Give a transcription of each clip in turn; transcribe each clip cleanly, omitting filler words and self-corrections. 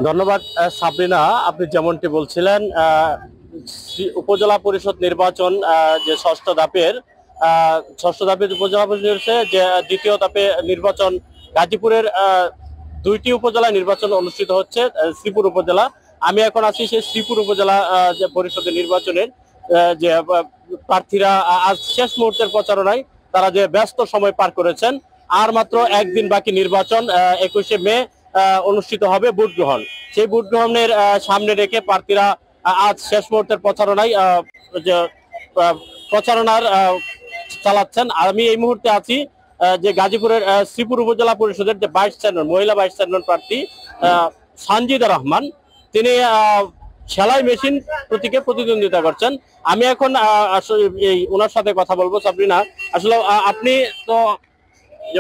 ধন্যবাদ সাবরিনা, আপনি যেমনটি বলছিলেন উপজেলা পরিষদ নির্বাচন যে ষষ্ঠ ধাপের উপজেলা পরিষদ হচ্ছে যে দ্বিতীয় ধাপে নির্বাচন গাজীপুরের দুইটি উপজেলায় নির্বাচন অনুষ্ঠিত হচ্ছে। শ্রীপুর উপজেলা, আমি এখন আছি সেই শ্রীপুর উপজেলা যে পরিষদের নির্বাচনের যে প্রার্থীরা আজ শেষ মুহূর্তের প্রচারণায় তারা যে ব্যস্ত সময় পার করেছেন। আর মাত্র একদিন বাকি নির্বাচন, 21শে মে অনুষ্ঠিত হবে ভোট গ্রহণ। সেই ভোট গ্রহণের সামনে রেখে প্রার্থীরা আজ শেষ মুহূর্তের প্রচারণার চালাচ্ছেন। আমি এই মুহূর্তে আছি যে গাজীপুরের শ্রীপুর উপজেলা পরিষদের যে ভাইস চেয়ারম্যান, মহিলা ভাইস চেয়ারম্যান প্রার্থী সানজিদা রহমান, তিনি সেলাই মেশিন প্রতীকে প্রতিদ্বন্দ্বিতা করছেন। আমি এখন আসলে ওনার সাথে কথা বলবো। সাবরিনা, আসলে আপনি তো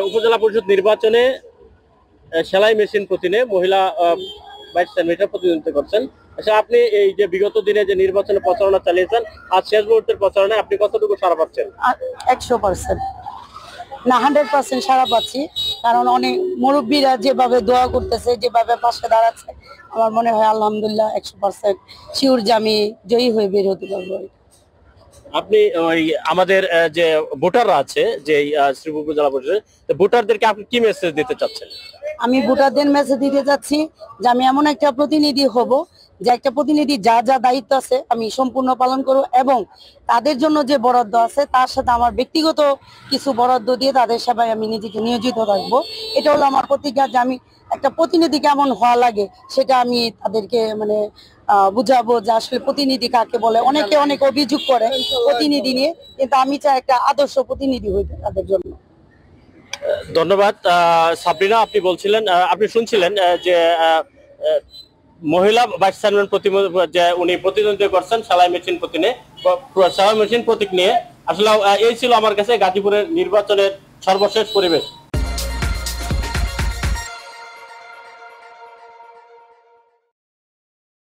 উপজেলা পরিষদ নির্বাচনে সেলাই মেশিন প্রতীকে মহিলা ভাইস চেয়ারম্যান প্রতিদ্বন্দ্বিতা করছেন। আচ্ছা, আপনি এই যে বিগত দিনে যে নির্বাচনে প্রচারণা চালিয়েছেন, আজ শেষ মুহূর্তের প্রচারণায় আপনি কতটুকু সাড়া পাচ্ছেন? 100% না, 100% সাড়া পাচ্ছি। কারণ অনেক মুরব্বীরা যেভাবে দোয়া করতেছে, যেভাবে পাশে দাঁড়াচ্ছে, আমার মনে হয় আলহামদুলিল্লাহ 100% শিওর যে আমি জয়ী হয়ে বের হতে পারবো। আপনি ওই আমাদের যে ভোটাররা আছে যে শ্রীপুর উপজেলা পরিষদের ভোটারদেরকে আপনি কি মেসেজ দিতে চাচ্ছেন? আমি ভোটারদের মেসেজ দিতে চাচ্ছি যে আমি এমন একটা প্রতিনিধি হব যে একটা প্রতিনিধি যা যা দায়িত্ব আছে আমি সম্পূর্ণ পালন করব, এবং তাদের জন্য যে বরাদ্দ আছে তার সাথে আমার ব্যক্তিগত কিছু বরাদ্দ দিয়ে তাদের সেবায় আমি নিজেকে নিয়োজিত থাকবো। এটা হলো আমার প্রতিজ্ঞা যে আমি একটা প্রতিনিধি কেমন হওয়া লাগে সেটা আমি তাদেরকে বুঝাবো যে আসলে প্রতিনিধি কাকে বলে। অনেকে অনেক অভিযোগ করে প্রতিনিধি নিয়ে, কিন্তু আমি চাই একটা আদর্শ প্রতিনিধি হইতে তাদের জন্য। ধন্যবাদ সাবরিনা, আপনি বলছিলেন, আপনি শুনছিলেন যে মহিলা ভাইস চেয়ারম্যান যে উনি প্রতিদ্বন্দ্বিতা করছেন সেলাই মেশিন প্রতীক নিয়ে। আসলে এই ছিল আমার কাছে গাজীপুরের নির্বাচনের সর্বশেষ পরিবেশ।